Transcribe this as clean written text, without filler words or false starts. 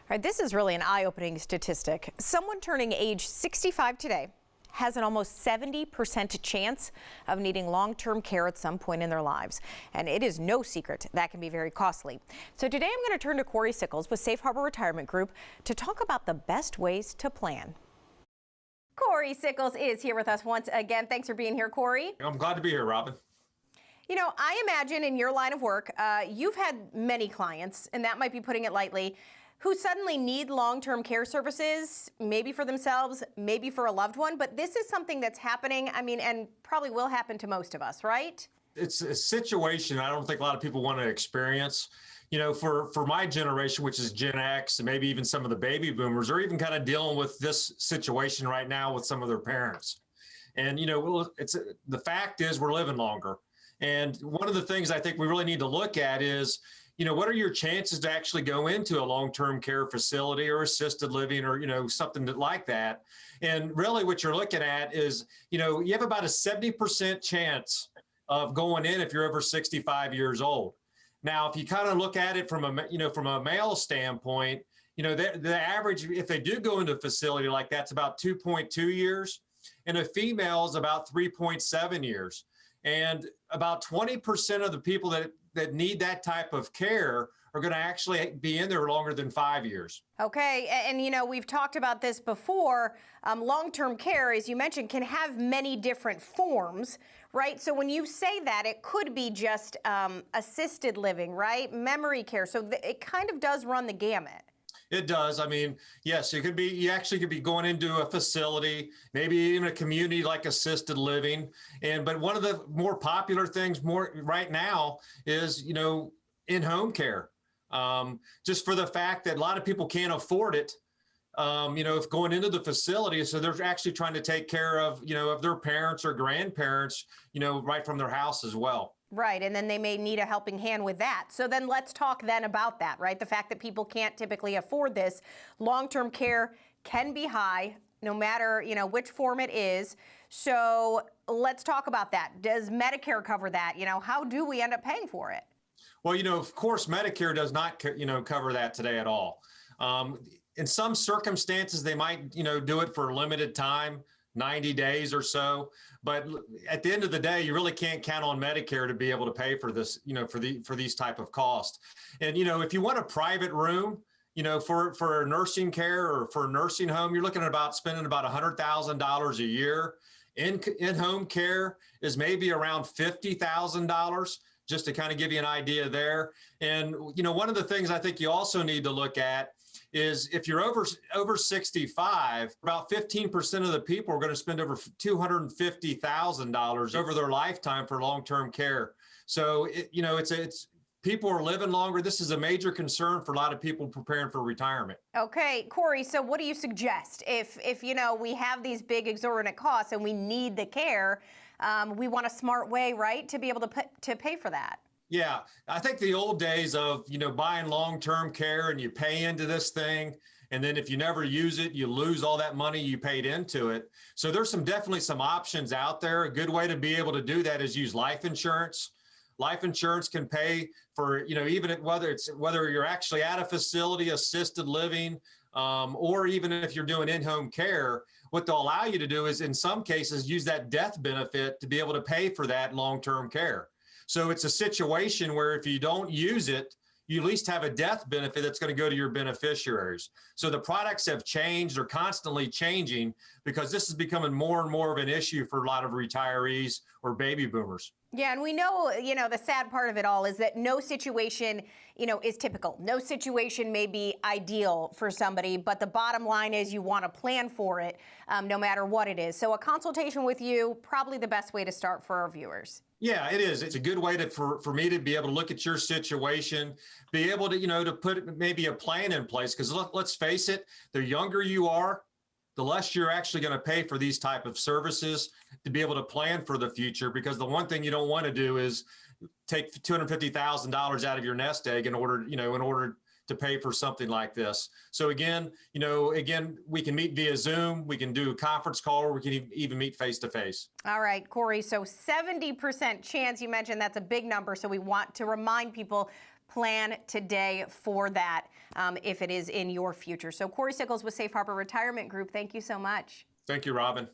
All right, this is really an eye-opening statistic. Someone turning age 65 today has an almost 70% chance of needing long-term care at some point in their lives. And it is no secret that can be very costly. So today I'm going to turn to Cory Sickles with Safe Harbor Retirement Group to talk about the best ways to plan. Cory Sickles is here with us once again. Thanks for being here, Cory. I'm glad to be here, Robin. You know, I imagine in your line of work, you've had many clients, and that might be putting it lightly, who suddenly need long-term care services, maybe for themselves, maybe for a loved one. But this is something that's happening, and probably will happen to most of us, right? It's a situation I don't think a lot of people want to experience. You know, for my generation, which is Gen X, and maybe even some of the baby boomers, are even kind of dealing with this situation right now with some of their parents. And, you know, the fact is we're living longer. And one of the things I think we really need to look at is, you know, what are your chances to actually go into a long-term care facility or assisted living or, you know, something like that. And really what you're looking at is, you know, you have about a 70% chance of going in if you're over 65 years old. Now, if you kind of look at it from a male standpoint, you know, the average, if they do go into a facility like that's about 2.2 years, and a female is about 3.7 years. And about 20% of the people that need that type of care are going to actually be in there longer than 5 years. Okay, and you know, we've talked about this before. Long-term care, as you mentioned, can have many different forms, right? So when you say that, it could be just assisted living, right? Memory care. So it kind of does run the gamut. It does. I mean, yes, it could be, you actually could be going into a facility, maybe even a community like assisted living. But one of the more popular things right now is, you know, in-home care. Just for the fact that a lot of people can't afford it, you know, if going into the facility. So they're actually trying to take care of, you know, of their parents or grandparents, you know, right from their house as well. Right, and then they may need a helping hand with that. So then let's talk then about that, right? The fact that people can't typically afford this. Long-term care can be high, no matter, you know, which form it is. So let's talk about that. Does Medicare cover that? You know, how do we end up paying for it? Well, you know, of course, Medicare does not, you know, cover that today at all. In some circumstances, they might, you know, do it for a limited time, 90 days or so. But at the end of the day, you really can't count on Medicare to be able to pay for this, you know, for these type of costs. And, you know, if you want a private room, you know, for nursing care or for a nursing home, you're looking at spending about $100,000 a year. In-home care is maybe around $50,000, just to kind of give you an idea there. And, you know, one of the things I think you also need to look at is if you're over 65, about 15% of the people are going to spend over $250,000 over their lifetime for long-term care. So, you know, it's people are living longer. This is a major concern for a lot of people preparing for retirement. Okay, Cory, so what do you suggest if you know, we have these big exorbitant costs and we need the care, we want a smart way, right, to be able to pay for that? Yeah, I think the old days of, you know, buying long-term care and you pay into this thing, and then if you never use it, you lose all that money you paid into it. So there's definitely some options out there. A good way to be able to do that is use life insurance. Life insurance can pay for, you know, even whether you're actually at a facility, assisted living, or even if you're doing in-home care, what they'll allow you to do is in some cases use that death benefit to be able to pay for that long-term care. So it's a situation where if you don't use it, you at least have a death benefit that's going to go to your beneficiaries. So the products have changed. They're constantly changing because this is becoming more and more of an issue for a lot of retirees or baby boomers. Yeah, and we know, you know, the sad part of it all is that no situation, you know, is typical. No situation may be ideal for somebody, but the bottom line is you want to plan for it no matter what it is. So a consultation with you, probably the best way to start for our viewers. Yeah, it is. It's a good way for me to be able to look at your situation, be able to, you know, to put maybe a plan in place. Because let's face it, the younger you are, the less you're actually going to pay for these type of services to be able to plan for the future. Because the one thing you don't want to do is take $250,000 out of your nest egg in order to pay for something like this. So again, you know, we can meet via Zoom, we can do a conference call, or we can even meet face to face. All right, Cory, so 70% chance, you mentioned that's a big number. So we want to remind people, plan today for that if it is in your future. So Cory Sickles with Safe Harbor Retirement Group, thank you so much. Thank you, Robin.